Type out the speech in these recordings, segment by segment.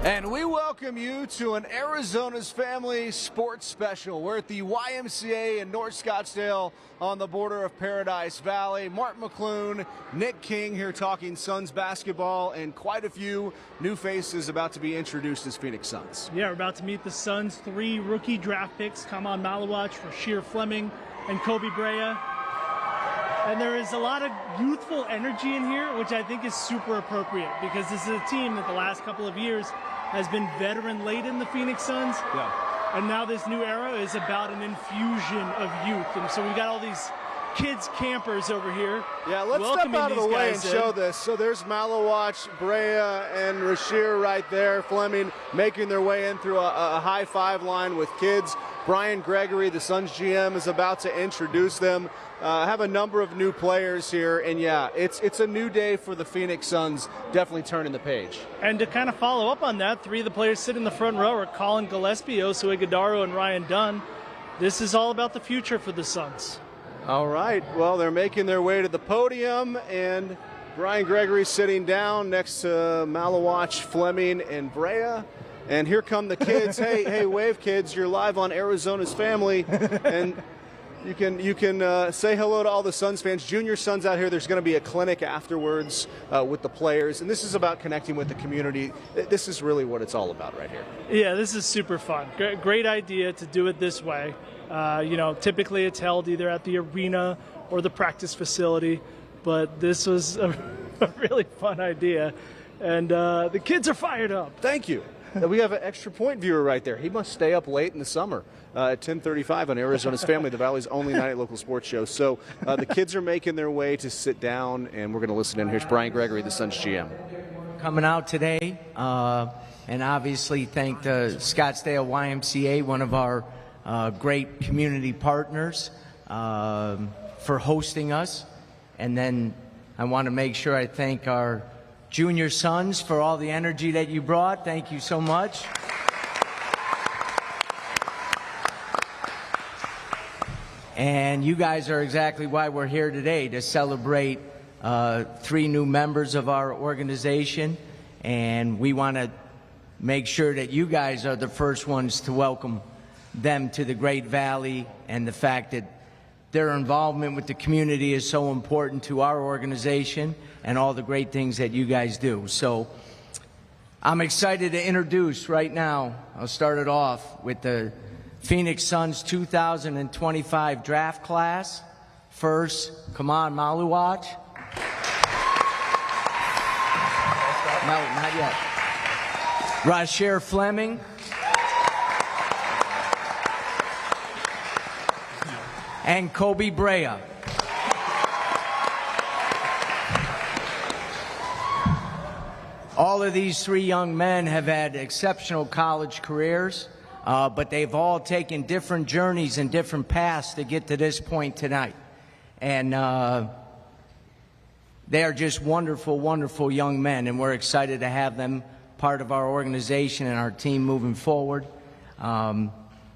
And we welcome you to an Arizona's Family Sports Special. We're at the YMCA in North Scottsdale on the border of Paradise Valley. Mark McClune, Nick King here talking Suns basketball, and quite a few new faces about to be introduced as Phoenix Suns. Yeah, we're about to meet the Suns' 3 rookie draft picks, Khaman Maluach, Rasheer, Fleming, and Koby, Brea. And there is a lot of youthful energy in here, which I think is super appropriate because this is a team that the last couple of years has been veteran-laden, the Phoenix Suns. Yeah. And now this new era is about an infusion of youth. And so we've got all these kids campers over here. Yeah, let's step out of the way and show this. So there's Maluach, Brea, and Rasheer right there. Fleming making their way in through a high-five line with kids. Brian Gregory, the Suns GM, is about to introduce them. Have a number of new players here, and yeah, it's a new day for the Phoenix Suns, definitely turning the page. And to kind of follow up on that, 3 of the players sitting in the front row are Colin Gillespie, Oso Iguodaro, and Ryan Dunn. This is all about the future for the Suns. All right, well, they're making their way to the podium, and Brian Gregory sitting down next to Maluach, Fleming, and Brea. And here come the kids. Hey, wave kids, you're live on Arizona's Family. And you can say hello to all the Suns fans. Junior Suns out here, there's going to be a clinic afterwards with the players. And this is about connecting with the community. This is really what it's all about right here. Yeah, this is super fun. Great idea to do it this way. Typically it's held either at the arena or the practice facility. But this was a really fun idea. And the kids are fired up. Thank you. We have an extra point viewer right there. He must stay up late in the summer at 10:35 on Arizona's Family, the Valley's only nightly local sports show. So the kids are making their way to sit down, and we're going to listen in. Here's Brian Gregory, the Suns GM. Coming out today, and obviously thank the Scottsdale YMCA, one of our great community partners, for hosting us. And then I want to make sure I thank our Junior Sons for all the energy that you brought. Thank you so much. And you guys are exactly why we're here today, to celebrate 3 new members of our organization. And we want to make sure that you guys are the first ones to welcome them to the Great Valley, and the fact that their involvement with the community is so important to our organization and all the great things that you guys do. So I'm excited to introduce right now, I'll start it off with the Phoenix Suns 2025 draft class. First, Khaman Maluach. No, not yet. Rasheer Fleming. And Koby Brea. All of these 3 young men have had exceptional college careers, but they've all taken different journeys and different paths to get to this point tonight. And they are just wonderful, wonderful young men, and we're excited to have them part of our organization and our team moving forward.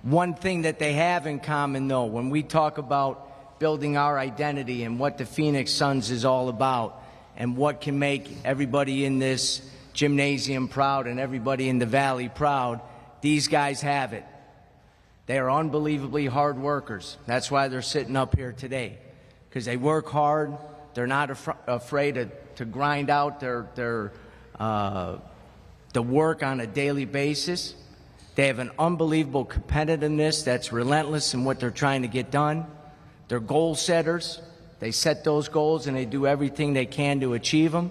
One thing that they have in common, though, when we talk about building our identity and what the Phoenix Suns is all about and what can make everybody in this gymnasium proud and everybody in the Valley proud, these guys have it. They are unbelievably hard workers. That's why they're sitting up here today, because they work hard. They're not afraid to grind out the work on a daily basis. They have an unbelievable competitiveness that's relentless in what they're trying to get done. They're goal setters. They set those goals and they do everything they can to achieve them.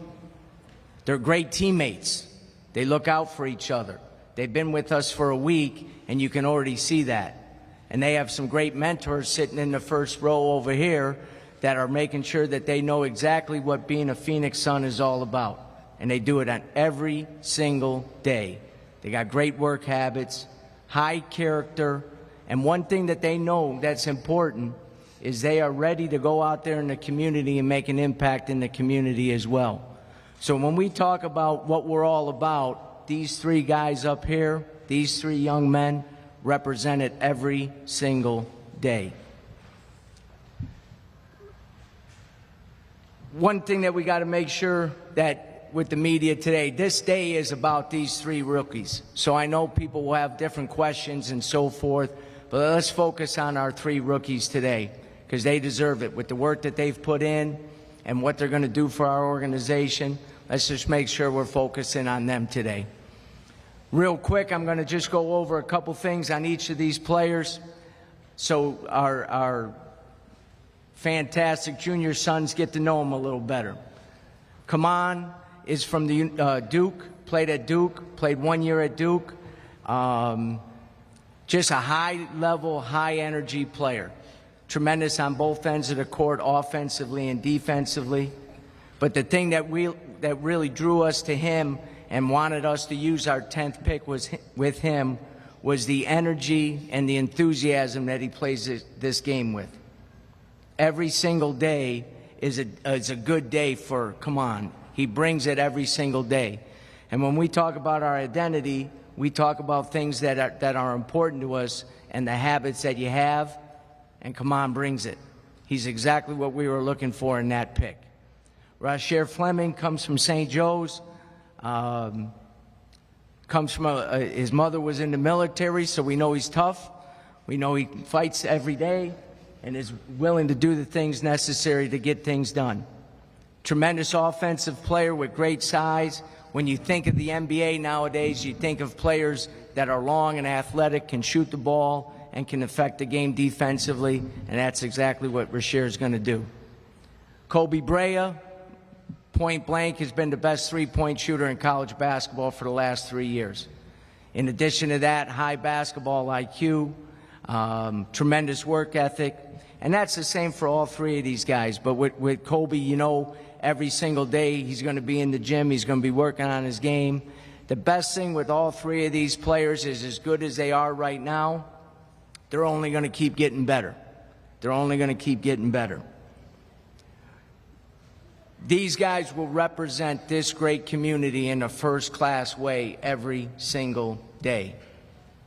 They're great teammates. They look out for each other. They've been with us for a week, and you can already see that. And they have some great mentors sitting in the first row over here that are making sure that they know exactly what being a Phoenix Sun is all about. And they do it on every single day. They got great work habits, high character, and one thing that they know that's important is they are ready to go out there in the community and make an impact in the community as well. So when we talk about what we're all about, these 3 guys up here, these 3 young men, represent it every single day. One thing that we got to make sure that with the media today. This day is about these 3 rookies. So I know people will have different questions and so forth, but let's focus on our 3 rookies today because they deserve it with the work that they've put in and what they're going to do for our organization. Let's just make sure we're focusing on them today. Real quick, I'm going to just go over a couple things on each of these players so our fantastic junior sons get to know them a little better. Khaman is from the Duke, played at Duke, played 1 year at Duke. Just a high-level, high-energy player. Tremendous on both ends of the court, offensively and defensively. But the thing that really drew us to him and wanted us to use our 10th pick with him was the energy and the enthusiasm that he plays this game with. Every single day is a good day for Khaman. He brings it every single day. And when we talk about our identity, we talk about things that are important to us and the habits that you have, and Khaman brings it. He's exactly what we were looking for in that pick. Rasheer Fleming comes from St. Joe's. Comes from his mother was in the military, so we know he's tough. We know he fights every day and is willing to do the things necessary to get things done. Tremendous offensive player with great size. When you think of the NBA nowadays, you think of players that are long and athletic, can shoot the ball, and can affect the game defensively, and that's exactly what Rasheer is going to do. Koby Brea, point blank, has been the best three-point shooter in college basketball for the last 3 years. In addition to that, high basketball IQ, tremendous work ethic, and that's the same for all 3 of these guys. But with Koby, you know, every single day he's going to be in the gym, he's going to be working on his game. The best thing with all 3 of these players is, as good as they are right now, they're only going to keep getting better. They're only going to keep getting better. These guys will represent this great community in a first-class way every single day.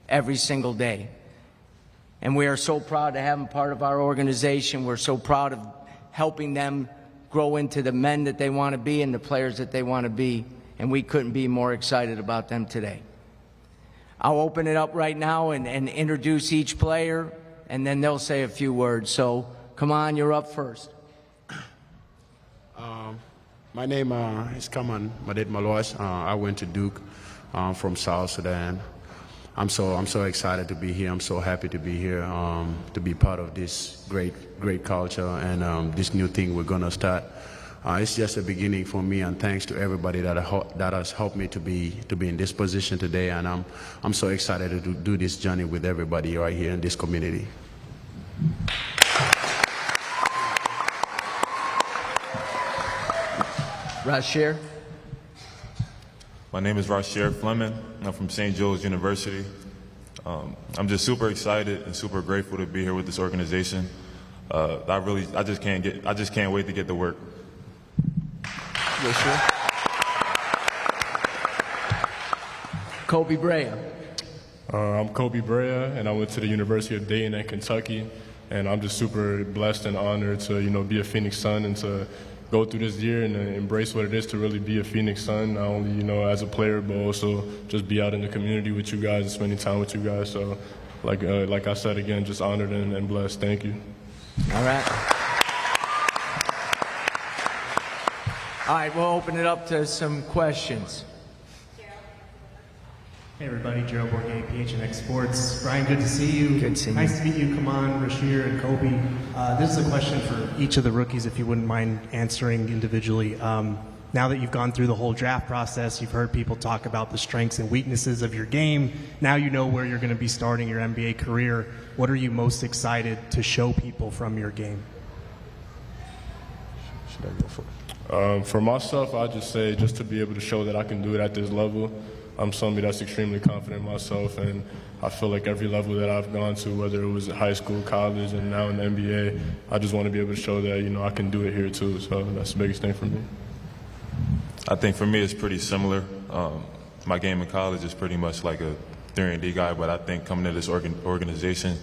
Every single day. And we are so proud to have them part of our organization. We're so proud of helping them grow into the men that they want to be and the players that they want to be. And we couldn't be more excited about them today. I'll open it up right now and introduce each player, and then they'll say a few words. So, come on, you're up first. My name is Khaman Maluach. I went to Duke from South Sudan. I'm so excited to be here. I'm so happy to be here, to be part of this great culture and this new thing we're gonna start. It's just a beginning for me, and thanks to everybody that has helped me to be in this position today. And I'm so excited to do this journey with everybody right here in this community. Rasheer. My name is Rasheer Fleming. I'm from St. Joe's University. I'm just super excited and super grateful to be here with this organization. I just can't wait to get to work. Koby Brea. I'm Koby Brea, and I went to the University of Dayton in Kentucky, and I'm just super blessed and honored to, be a Phoenix Sun and to go through this year and embrace what it is to really be a Phoenix Sun, not only, as a player, but also just be out in the community with you guys and spending time with you guys. So, like I said again, just honored and blessed. Thank you. All right. All right, we'll open it up to some questions. Hey everybody, Gerald Bourget, PHNX Sports. Brian, good to see you. Good to see you. Nice to meet you, Khaman, Rasheer, and Koby. This is a question for each of the rookies, if you wouldn't mind answering individually. Now that you've gone through the whole draft process, you've heard people talk about the strengths and weaknesses of your game. Now you know where you're going to be starting your NBA career. What are you most excited to show people from your game? Should I go first? For myself, I'd just say just to be able to show that I can do it at this level. I'm somebody that's extremely confident in myself, and I feel like every level that I've gone to, whether it was high school, college, and now in the NBA, I just want to be able to show that, I can do it here too. So that's the biggest thing for me. I think for me it's pretty similar. My game in college is pretty much like a 3-and-D guy, but I think coming to this organization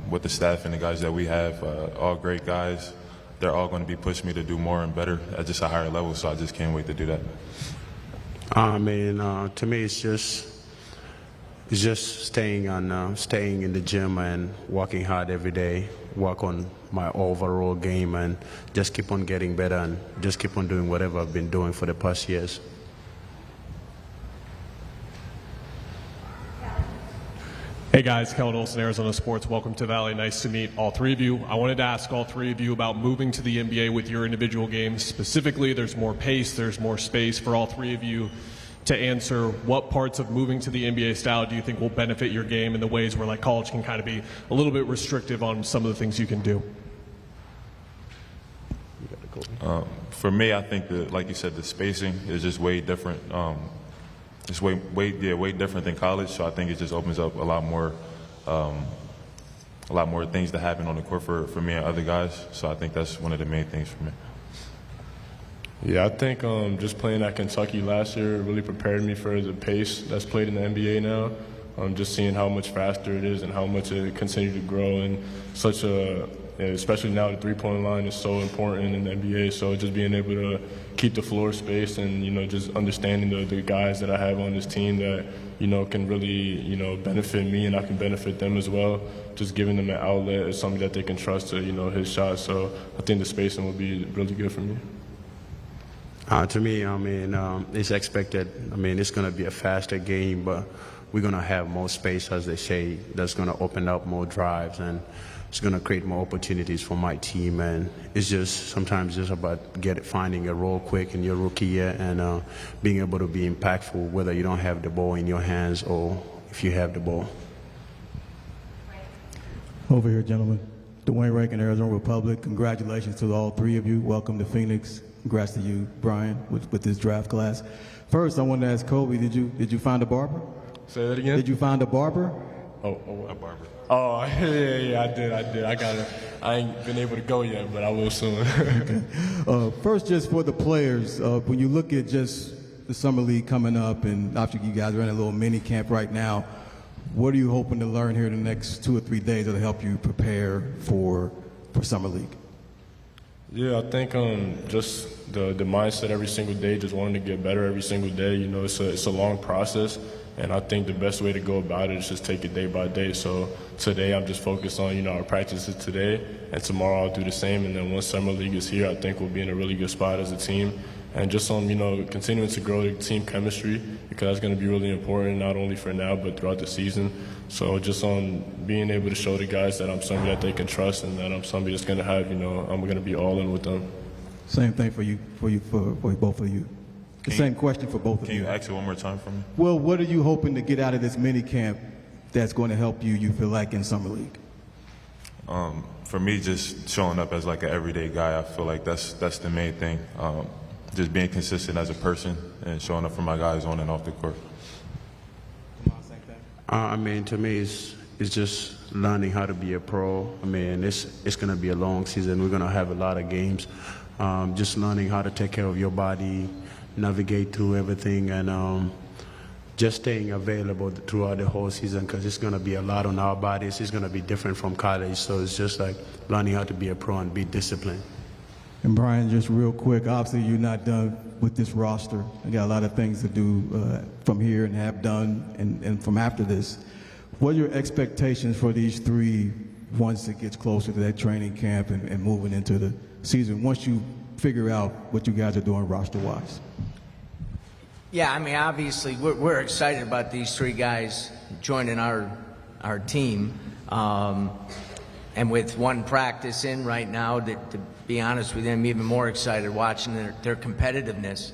with the staff and the guys that we have, all great guys, they're all going to be pushing me to do more and better at just a higher level. So I just can't wait to do that. I mean, to me, it's just staying in the gym and working hard every day, work on my overall game, and just keep on getting better and just keep on doing whatever I've been doing for the past years. Hey guys, Kellen Olson, Arizona Sports. Welcome to Valley. Nice to meet all three of you. I wanted to ask all three of you about moving to the NBA with your individual games. Specifically, there's more pace, there's more space for all three of you to answer. What parts of moving to the NBA style do you think will benefit your game in the ways where like college can kind of be a little bit restrictive on some of the things you can do? For me, I think that, like you said, the spacing is just way different. It's way different than college. So I think it just opens up a lot more things to happen on the court for me and other guys. So I think that's one of the main things for me. Yeah, I think just playing at Kentucky last year really prepared me for the pace that's played in the NBA now. Just seeing how much faster it is and how much it continues to grow, and especially now the three-point line is so important in the NBA. So just being able to keep the floor space and just understanding the guys that I have on this team that can really benefit me and I can benefit them as well. Just giving them an outlet is something that they can trust to his shot. So I think the spacing will be really good for me. To me, I mean, it's expected. I mean, it's going to be a faster game, but we're going to have more space, as they say. That's going to open up more drives, and it's going to create more opportunities for my team. And it's just sometimes just about finding a role quick in your rookie year and being able to be impactful, whether you don't have the ball in your hands or if you have the ball. Over here, gentlemen. Dwayne Rankin, Arizona Republic. Congratulations to all three of you. Welcome to Phoenix. Congrats to you, Brian, with this draft class. First, I wanted to ask Koby, did you find a barber? Say that again? Did you find a barber? A barber. Oh, yeah, I did. I got it. I ain't been able to go yet, but I will soon. Okay. First, just for the players, when you look at just the Summer League coming up, and obviously you guys are in a little mini camp right now, what are you hoping to learn here in the next 2 or 3 days that'll help you prepare for Summer League? Yeah, I think just the mindset every single day, just wanting to get better every single day. It's a long process, and I think the best way to go about it is just take it day by day. So today I'm just focused on our practices today, and tomorrow I'll do the same. And then once Summer League is here, I think we'll be in a really good spot as a team. And just on continuing to grow the team chemistry, because that's going to be really important not only for now but throughout the season. So just on being able to show the guys that I'm somebody that they can trust and that I'm somebody that's going to have I'm going to be all in with them. Same thing for both of you. The same question for both of you. Can you ask it one more time for me? Well, what are you hoping to get out of this mini camp that's going to help you feel like, in Summer League? For me, just showing up as like an everyday guy, I feel like that's the main thing. Just being consistent as a person and showing up for my guys on and off the court. I mean, to me, it's just learning how to be a pro. I mean, it's going to be a long season. We're going to have a lot of games. Just learning how to take care of your body, navigate through everything, and just staying available throughout the whole season, because it's going to be a lot on our bodies. It's going to be different from college. So it's just like learning how to be a pro and be disciplined. And Brian, just real quick, obviously you're not done with this roster. You got a lot of things to do from here and have done and from after this. What are your expectations for these three once it gets closer to that training camp and moving into the season, once you figure out what you guys are doing roster-wise? Yeah, I mean, obviously we're excited about these three guys joining our team. And with one practice in right now, to be honest with you, I'm even more excited watching their competitiveness.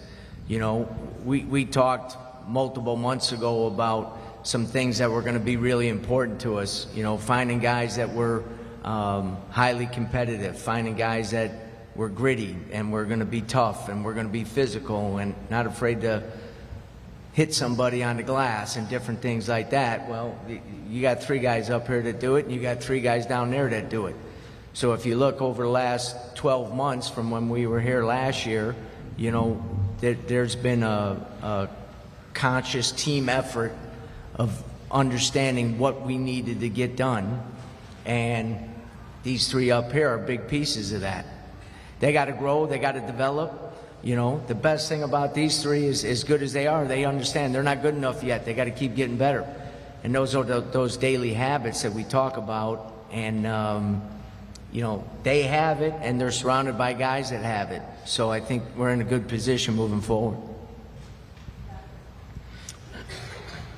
We talked multiple months ago about some things that were going to be really important to us. Finding guys that were highly competitive, finding guys that were gritty and were going to be tough and were going to be physical and not afraid to hit somebody on the glass and different things like that. Well, you got three guys up here that do it, and you got three guys down there that do it. So if you look over the last 12 months from when we were here last year, there's been a conscious team effort of understanding what we needed to get done, and these three up here are big pieces of that. They got to grow. They got to develop. You know, the best thing about these three is, as good as they are, they understand they're not good enough yet. They got to keep getting better. And those are those daily habits that we talk about. And, you know, they have it, and they're surrounded by guys that have it. So I think we're in a good position moving forward.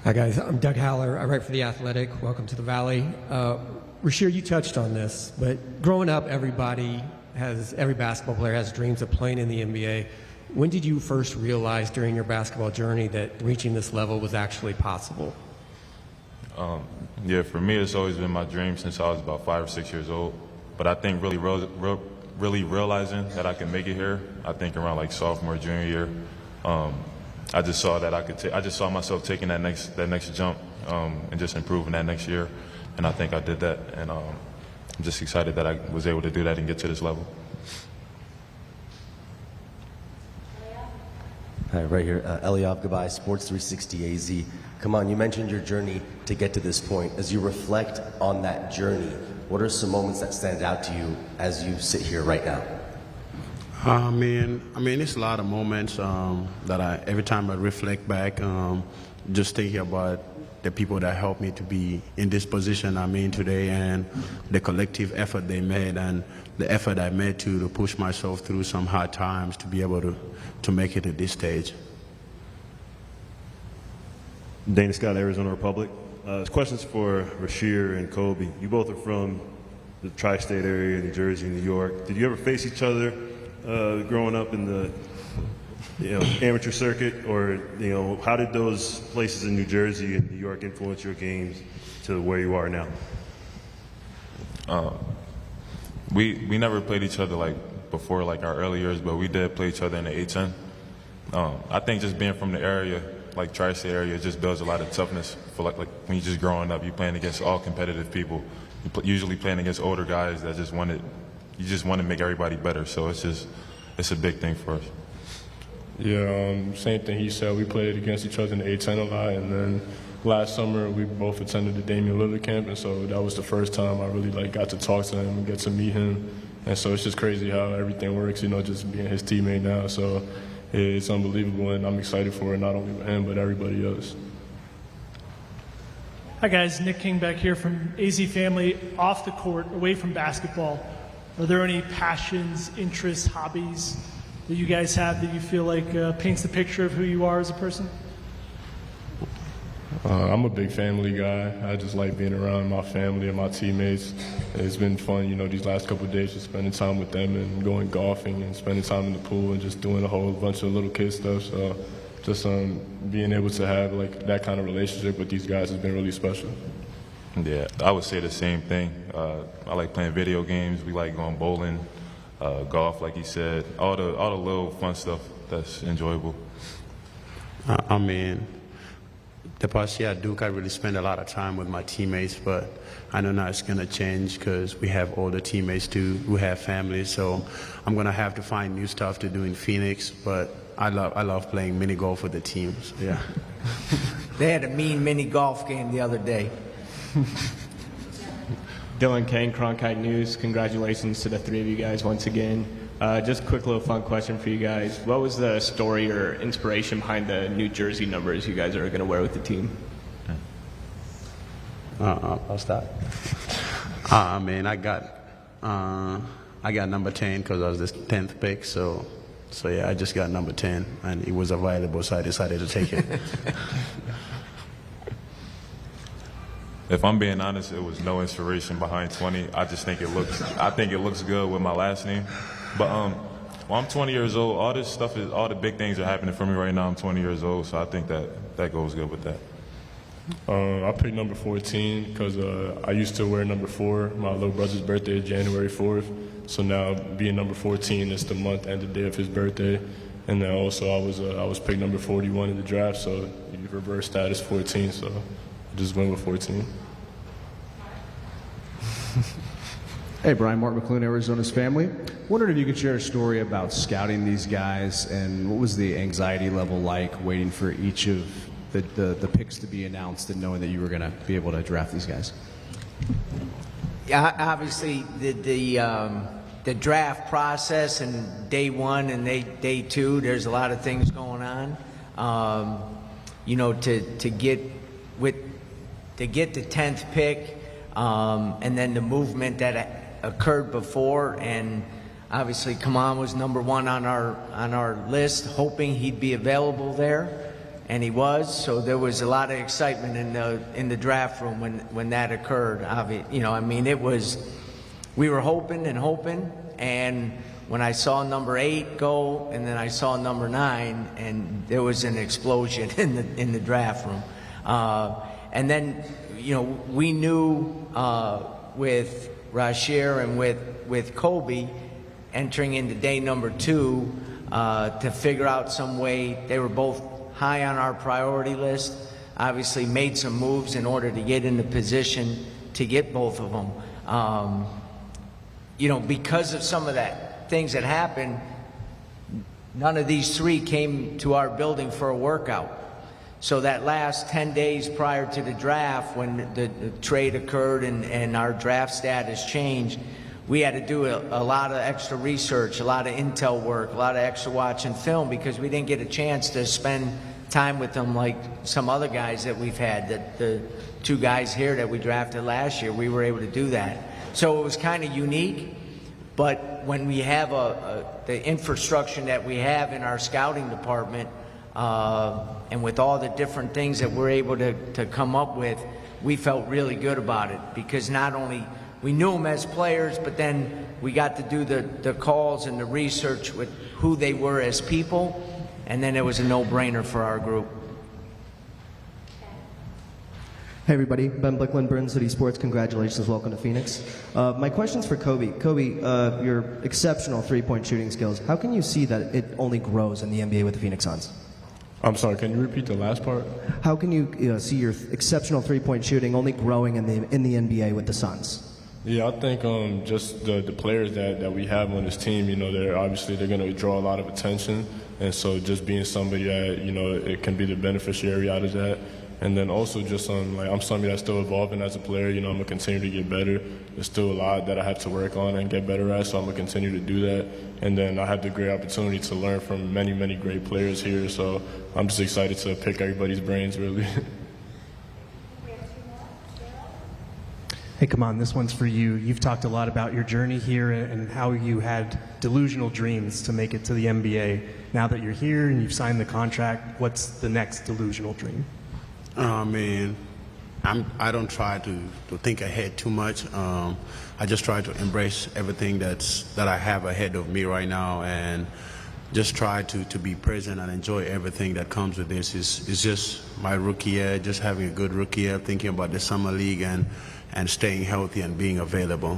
Hi, guys. I'm Doug Haller. I write for The Athletic. Welcome to the Valley. Rasheer, you touched on this, but growing up, every basketball player has dreams of playing in the NBA. When did you first realize during your basketball journey that reaching this level was actually possible? Yeah, for me, it's always been my dream since I was about 5 or 6 years old. But I think really realizing that I could make it here, I think around like sophomore, junior year, I just saw that I just saw myself taking that next jump and just improving that next year, and I think I did that. And I'm just excited that I was able to do that and get to this level. Hi, right here, Eliav Gabay, Sports 360 AZ. Khaman, you mentioned your journey to get to this point. As you reflect on that journey, what are some moments that stand out to you as you sit here right now? I mean, it's a lot of moments that every time I reflect back, just thinking about the people that helped me to be in this position I'm in today, and the collective effort they made, and the effort I made to push myself through some hard times to be able to make it at this stage. Dana Scott, Arizona Republic. This question's for Rasheer and Koby. You both are from the tri-state area, New Jersey, New York. Did you ever face each other growing up in the amateur circuit, or how did those places in New Jersey and New York influence your games to where you are now? We never played each other like before, like our early years, but we did play each other in the A-10. I think just being from the area, like tri-state area, just builds a lot of toughness for like when you're just growing up. You're playing against all competitive people. You're usually playing against older guys that just want to make everybody better. So it's a big thing for us. Yeah, same thing he said. We played against each other in the A-10 a lot, and then last summer we both attended the Damian Lillard camp, and so that was the first time I really got to talk to him and get to meet him. And so it's just crazy how everything works, just being his teammate now. So it's unbelievable, and I'm excited for it, not only with him, but everybody else. Hi guys, Nick King back here from AZ Family. Off the court, away from basketball, are there any passions, interests, hobbies that you guys have that you feel like paints the picture of who you are as a person? I'm a big family guy. I just like being around my family and my teammates. It's been fun, these last couple of days, just spending time with them and going golfing and spending time in the pool and just doing a whole bunch of little kid stuff. So just being able to have like that kind of relationship with these guys has been really special. Yeah, I would say the same thing. I like playing video games. We like going bowling, golf, like you said, all the little fun stuff that's enjoyable. The past year at Duke, I really spent a lot of time with my teammates, but I know now it's going to change because we have older teammates too who have families. So I'm going to have to find new stuff to do in Phoenix, but I love playing mini golf with the teams. Yeah. They had a mean mini golf game the other day. Dylan Kane, Cronkite News. Congratulations to the three of you guys once again. Just a quick little fun question for you guys. What was the story or inspiration behind the New Jersey numbers you guys are going to wear with the team? I'll start. I got number 10 because I was the 10th pick. So yeah, I just got number 10, and it was available, so I decided to take it. If I'm being honest, it was no inspiration behind 20. I just think it looks good with my last name. But I'm 20 years old. All this stuff all the big things are happening for me right now. I'm 20 years old, so I think that goes good with that. I picked number 14 because I used to wear number 4. My little brother's birthday is January 4th. So now being number 14 is the month and the day of his birthday. And then also I was picked number 41 in the draft, so you reverse that as 14. So I just went with 14. Hey, Brian, Mark McClune, Arizona's Family. Wondered if you could share a story about scouting these guys, and what was the anxiety level like waiting for each of the picks to be announced and knowing that you were going to be able to draft these guys? Yeah, obviously the the draft process and day one and day two, there's a lot of things going on. You know, to get the 10th pick, and then the movement that occurred before, and obviously Khaman was number one on our list, hoping he'd be available there, and he was. So there was a lot of excitement in the draft room when that occurred. You know, I mean, we were hoping, and when I saw number 8 go, and then I saw number 9, and there was an explosion in the draft room. And then, you know, we knew with Rasheer and with Koby entering into day number 2 to figure out some way. They were both high on our priority list. Obviously made some moves in order to get in the position to get both of them. You know, because of some of that things that happened, none of these 3 came to our building for a workout. So that last 10 days prior to the draft, when the trade occurred and our draft status changed, we had to do a lot of extra research, a lot of intel work, a lot of extra watching film, because we didn't get a chance to spend time with them like some other guys that we've had. The 2 guys here that we drafted last year, we were able to do that. So it was kind of unique, but when we have the infrastructure that we have in our scouting department, and with all the different things that we're able to come up with, we felt really good about it, because not only we knew them as players, but then we got to do the calls and the research with who they were as people, and then it was a no-brainer for our group. Hey everybody, Ben Blickland, Burn City Sports. Congratulations, welcome to Phoenix. My question's for Koby. Koby, your exceptional three-point shooting skills, how can you see that it only grows in the NBA with the Phoenix Suns? I'm sorry, can you repeat the last part? How can you see your exceptional three-point shooting only growing in the NBA with the Suns? Yeah, I think just the players that we have on this team, you know, they're going to draw a lot of attention, and so just being somebody that, you know, it can be the beneficiary out of that. And then also just like I'm somebody that's still evolving as a player. You know, I'm gonna continue to get better. There's still a lot that I have to work on and get better at, so I'm gonna continue to do that. And then I had the great opportunity to learn from many, many great players here. So I'm just excited to pick everybody's brains, really. Hey, Khaman, this one's for you. You've talked a lot about your journey here and how you had delusional dreams to make it to the NBA. Now that you're here and you've signed the contract, what's the next delusional dream? I mean, I don't try to think ahead too much. I just try to embrace everything that I have ahead of me right now, and just try to be present and enjoy everything that comes with this. It's just my rookie year, just having a good rookie year, thinking about the summer league and staying healthy and being available.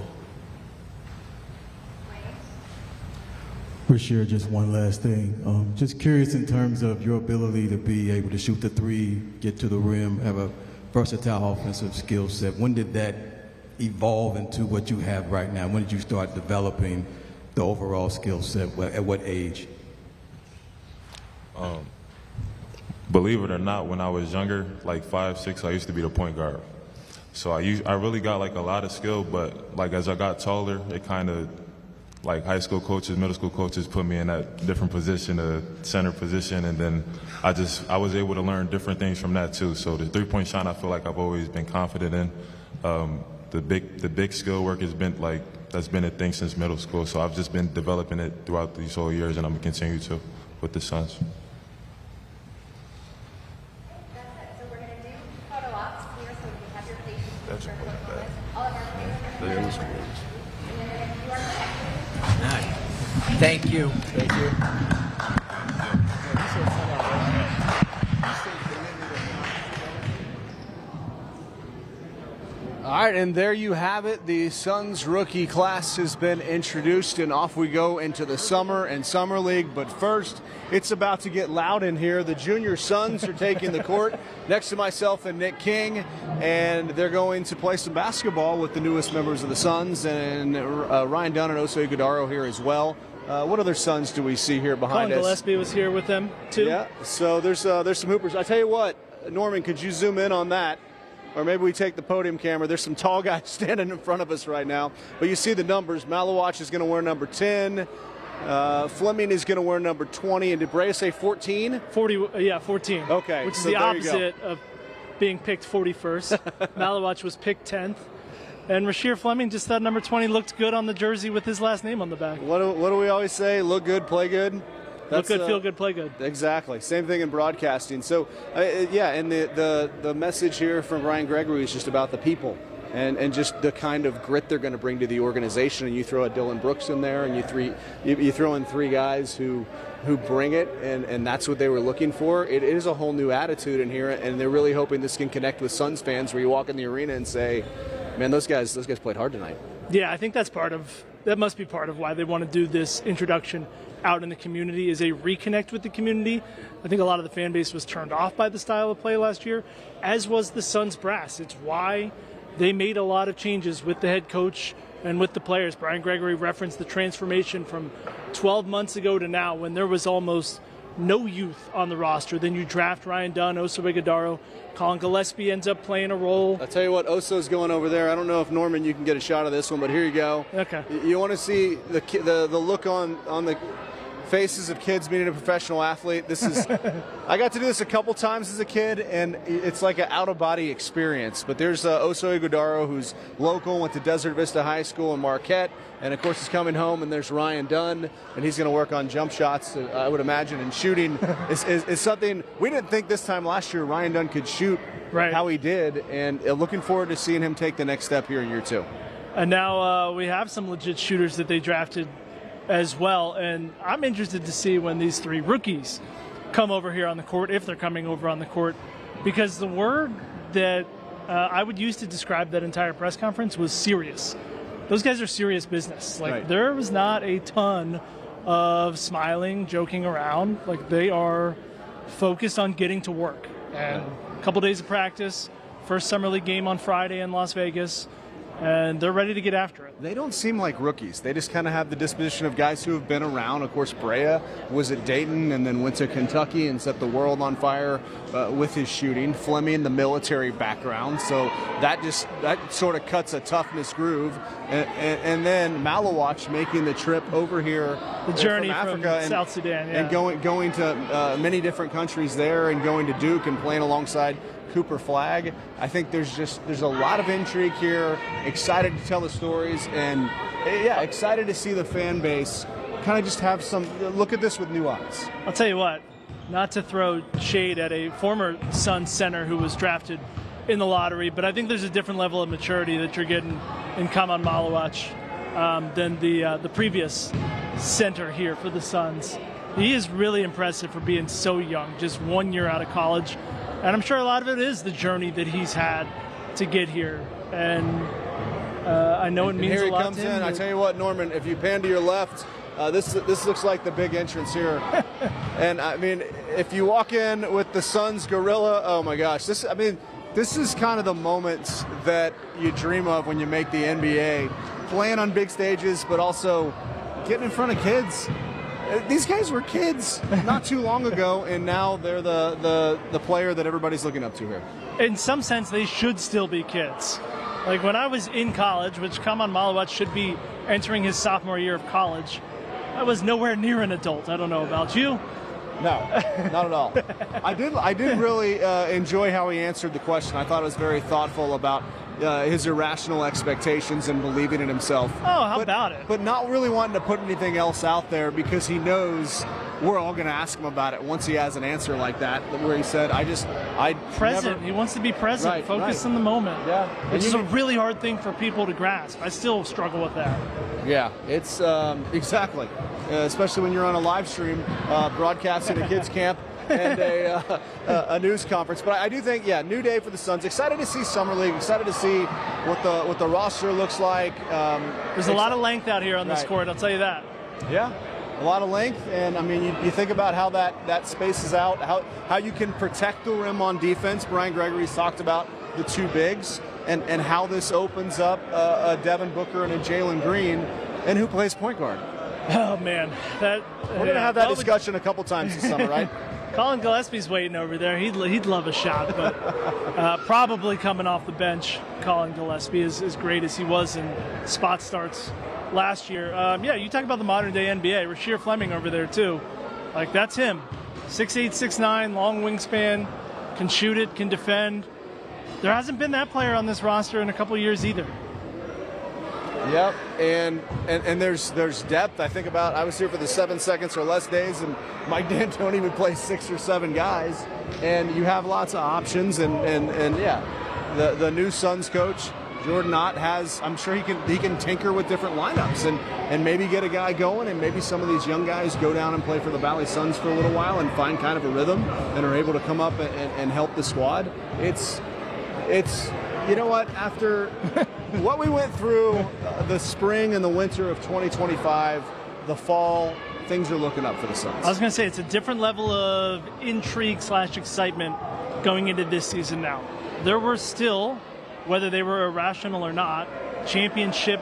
Rasheer, just one last thing. Just curious in terms of your ability to be able to shoot the three, get to the rim, have a versatile offensive skill set. When did that evolve into what you have right now? When did you start developing the overall skill set? At what age? Believe it or not, when I was younger, like 5, 6, I used to be the point guard. So I really got like a lot of skill, but like as I got taller, it kind of, like high school coaches, middle school coaches put me in that different position, a center position, and then I was able to learn different things from that too. So the three-point shot, I feel like I've always been confident in. The big skill work has been that's been a thing since middle school. So I've just been developing it throughout these whole years, and I'm gonna continue to with the Suns. Thank you. Thank you. All right, and there you have it. The Suns rookie class has been introduced, and off we go into the summer and summer league. But first, it's about to get loud in here. The junior Suns are taking the court next to myself and Nick King, and they're going to play some basketball with the newest members of the Suns, and Ryan Dunn and Osei Gudaro here as well. What other Suns do we see here behind Colin us? Gillespie was here with them too. Yeah, so there's some hoopers. I tell you what, Norman, could you zoom in on that? or maybe we take the podium camera. There's some tall guys standing in front of us right now. But you see the numbers. Maluach is going to wear number 10. Fleming is going to wear number 20. And did Brea say 14? 40, yeah, 14. Okay. Which is so the there you go. opposite of being picked 41st. Maluach was picked 10th. And Rasheer Fleming just thought number 20 looked good on the jersey with his last name on the back. What do we always say? Look good, play good? Look good, feel good, play good. Exactly. Same thing in broadcasting. So, yeah, and the message here from Brian Gregory is just about the people and just the kind of grit they're going to bring to the organization. And you throw a Dylan Brooks in there, and you throw in 3 guys who bring it, and that's what they were looking for. It is a whole new attitude in here, and they're really hoping this can connect with Suns fans where you walk in the arena and say, man, those guys played hard tonight. Yeah, I think that must be part of why they want to do this introduction out in the community, is a reconnect with the community. I think a lot of the fan base was turned off by the style of play last year, as was the Suns brass. It's why they made a lot of changes with the head coach and with the players. Brian Gregory referenced the transformation from 12 months ago to now, when there was almost no youth on the roster. Then you draft Ryan Dunn, Oso Ighodaro. Colin Gillespie ends up playing a role. I'll tell you what, Oso's going over there. I don't know if, Norman, you can get a shot of this one, but here you go. Okay. You want to see the look on the faces of kids meeting a professional athlete. This is I got to do this a couple times as a kid, and it's like an out-of-body experience. But there's Oso Ighodaro, who's local, went to Desert Vista High School in Marquette, and of course he's coming home. And there's Ryan Dunn, and he's going to work on jump shots, I would imagine, and shooting is something we didn't think this time last year Ryan Dunn could shoot how he did, and looking forward to seeing him take the next step here in year 2. And now we have some legit shooters that they drafted as well, and I'm interested to see when these 3 rookies come over here on the court, if they're coming over on the court, because the word that I would use to describe that entire press conference was serious. Those guys are serious business. There was not a ton of smiling, joking around. They are focused on getting to work. And a couple days of practice, first summer league game on Friday in Las Vegas, and they're ready to get after it. They don't seem like rookies. They just kind of have the disposition of guys who have been around. Of course, Brea was at Dayton and then went to Kentucky and set the world on fire with his shooting. Fleming, the military background, so that sort of cuts a toughness groove. And then Maluach making the trip over here, the journey from Africa from South Sudan, and going to many different countries there, and going to Duke and playing alongside Cooper Flagg. I think there's a lot of intrigue here. Excited to tell the stories, and excited to see the fan base kind of just have some look at this with new eyes. I'll tell you what, not to throw shade at a former Suns center who was drafted in the lottery, but I think there's a different level of maturity that you're getting in Khaman Maluach than the previous center here for the Suns. He is really impressive for being so young, just 1 year out of college. And I'm sure a lot of it is the journey that he's had to get here. And I know it means a lot comes to him. I tell you what, Norman, if you pan to your left, this looks like the big entrance here. And, I mean, if you walk in with the Suns gorilla, oh, my gosh. This is kind of the moments that you dream of when you make the NBA. Playing on big stages, but also getting in front of kids. These guys were kids not too long ago, and now they're the player that everybody's looking up to here. In some sense, they should still be kids. Like when I was in college, which Khaman Maluach should be entering his sophomore year of college, I was nowhere near an adult. I don't know about you. No, not at all. I did really enjoy how he answered the question. I thought it was very thoughtful about his irrational expectations and believing in himself. Oh, how about it? But not really wanting to put anything else out there, because he knows we're all going to ask him about it once he has an answer like that, where he said, present. He wants to be present, focus on the moment. Yeah. Which is a really hard thing for people to grasp. I still struggle with that. Yeah, it's exactly. Especially when you're on a live stream broadcasting a kids camp and a news conference. But I do think, new day for the Suns. Excited to see Summer League. Excited to see what the roster looks like. There's a lot of length out here on this court, I'll tell you that. Yeah, a lot of length. And, I mean, you think about how that spaces out, how you can protect the rim on defense. Brian Gregory's talked about the 2 bigs and how this opens up a Devin Booker and a Jalen Green, and who plays point guard. Oh, man. We're going to have that discussion a couple times this summer, right? Colin Gillespie's waiting over there. He'd love a shot, but probably coming off the bench. Colin Gillespie is as great as he was in spot starts last year. Yeah, you talk about the modern day NBA. Rasheer Fleming over there too. Like, that's him. 6'8", 6'9", long wingspan, can shoot it, can defend. There hasn't been that player on this roster in a couple years either. Yep, and there's depth. I think about, I was here for the 7 seconds or less days, and Mike D'Antoni would play 6 or 7 guys, and you have lots of options. And yeah, the new Suns coach Jordan Ott has, I'm sure he can tinker with different lineups and maybe get a guy going, and maybe some of these young guys go down and play for the Valley Suns for a little while and find kind of a rhythm and are able to come up and help the squad. It's you know what, after what we went through the spring and the winter of 2025, the fall, things are looking up for the Suns. I was going to say, it's a different level of intrigue / excitement going into this season now. There were still, whether they were irrational or not, championship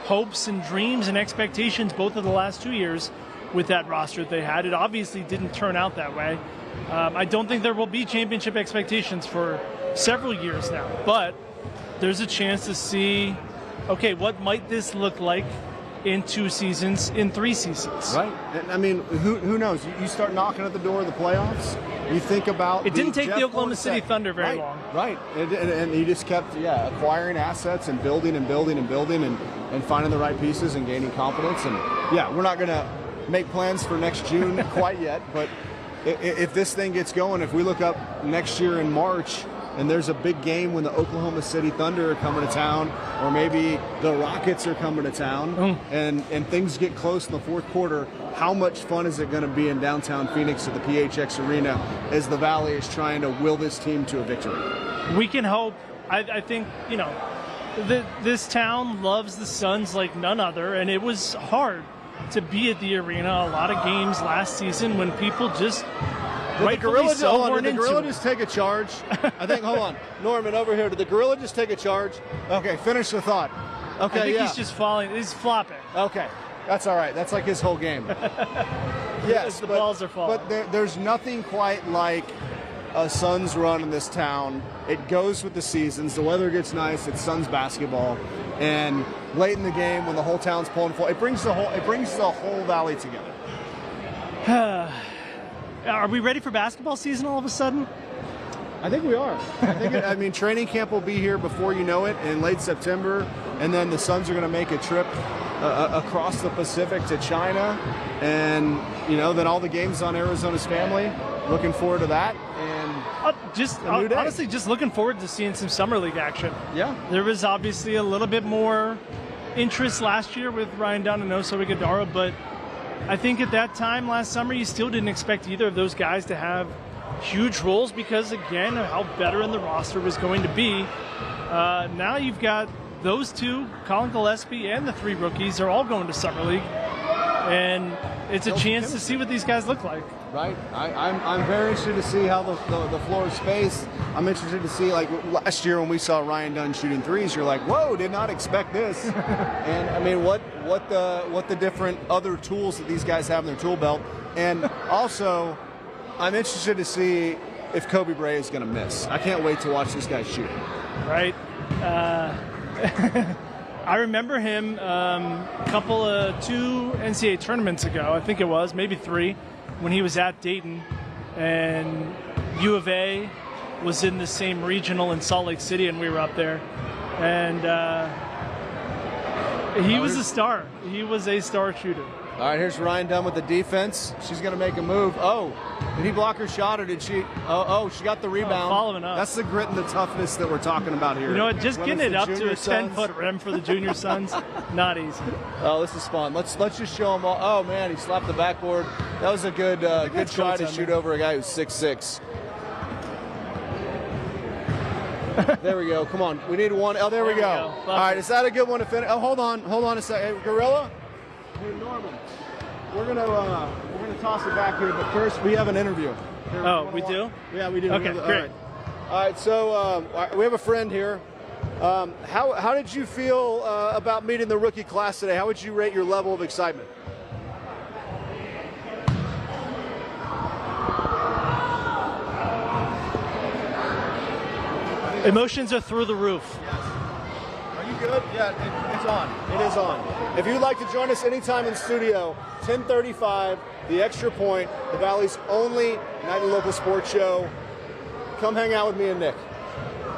hopes and dreams and expectations both of the last 2 years with that roster that they had. It obviously didn't turn out that way. I don't think there will be championship expectations for several years now, but there's a chance to see, okay, what might this look like in 2 seasons, in 3 seasons? Right. And I mean, who knows? You start knocking at the door of the playoffs, you think about... It didn't take the Oklahoma City Thunder very long. Right. And you just kept, acquiring assets and building and finding the right pieces and gaining confidence. And, we're not going to make plans for next June quite yet, but if this thing gets going, if we look up next year in March and there's a big game when the Oklahoma City Thunder are coming to town, or maybe the Rockets are coming to town, and things get close in the fourth quarter, how much fun is it going to be in downtown Phoenix at the PHX Arena as the Valley is trying to will this team to a victory? We can hope. I think, this town loves the Suns like none other, and it was hard to be at the arena a lot of games last season when people just... Did the Gorilla just take a charge? I think, hold on. Norman, over here. Did the Gorilla just take a charge? Okay, finish the thought. Okay, I think he's just falling. He's flopping. Okay, that's all right. That's like his whole game. Yes, the balls are falling. But there's nothing quite like a Suns run in this town. It goes with the seasons. The weather gets nice. It's Suns basketball. And late in the game when the whole town's pulling full, it brings the whole Valley together. Are we ready for basketball season all of a sudden? I think we are. I mean, training camp will be here before you know it in late September, and then the Suns are going to make a trip across the Pacific to China, and then all the games on Arizona's family. Looking forward to that, and honestly, just looking forward to seeing some summer league action. Yeah, there was obviously a little bit more interest last year with Ryan Dunn and Oso Ighodaro, but I think at that time last summer, you still didn't expect either of those guys to have huge roles because, again, of how veteran the roster was going to be. Now you've got those two, Colin Gillespie and the 3 rookies, are all going to Summer League. And it's a chance to see what these guys look like. Right. I'm very interested to see how the floor is spaced. I'm interested to see, like last year when we saw Ryan Dunn shooting threes, you're like, whoa, did not expect this. And I mean, what the different other tools that these guys have in their tool belt. And also, I'm interested to see if Koby Brea is going to miss. I can't wait to watch this guy shoot. Right. I remember him a couple of 2 NCAA tournaments ago, I think it was, maybe 3, when he was at Dayton, and U of A was in the same regional in Salt Lake City, and we were up there. And he was a star. He was a star shooter. All right, here's Ryan Dunn with the defense. She's going to make a move. Oh, did he block her shot or did she? Oh, she got the rebound. Following up. That's the grit and the toughness that we're talking about here. You know what? Just getting it up to a 10-foot rim for the junior Suns, not easy. Oh, this is fun. Let's just show them all. Oh man, he slapped the backboard. That was a good try to shoot over a guy who's 6'6". There we go. Come on, we need one. Oh, there we go. All right, is that a good one to finish? Oh, hold on a second. Hey, Gorilla. Hey, Norman. We're gonna toss it back here, but first we have an interview. Oh, we do? Yeah, we do. Okay, great. All right, so we have a friend here. How did you feel about meeting the rookie class today? How would you rate your level of excitement? Emotions are through the roof. Are you good? Yeah, it's on. It is on. If you'd like to join us anytime in studio, 10:35, The Extra Point, the Valley's only nightly local sports show. Come hang out with me and Nick.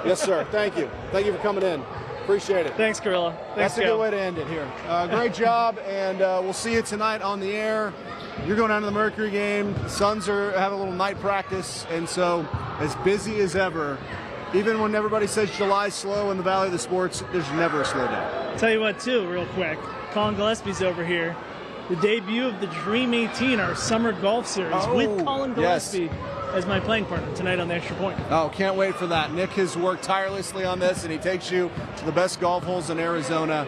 Yes, sir. Thank you. Thank you for coming in. Appreciate it. Thanks, Gorilla. Thanks, That's a good way to end it here. Great job, and we'll see you tonight on the air. You're going down to the Mercury game. The Suns have a little night practice, and so as busy as ever. Even when everybody says July's slow in the Valley of the Sports, there's never a slow day. I'll tell you what, too, real quick. Colin Gillespie's over here. The debut of the Dream 18, our summer golf series, with Colin Gillespie as my playing partner tonight on the Extra Point. Oh, can't wait for that. Nick has worked tirelessly on this, and he takes you to the best golf holes in Arizona.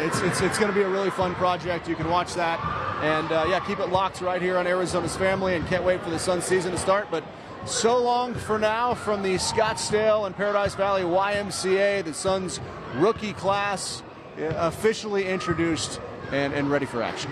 It's going to be a really fun project. You can watch that. And, keep it locked right here on Arizona's Family, and can't wait for the Suns season to start. But so long for now from the Scottsdale and Paradise Valley YMCA, the Suns rookie class officially introduced and ready for action.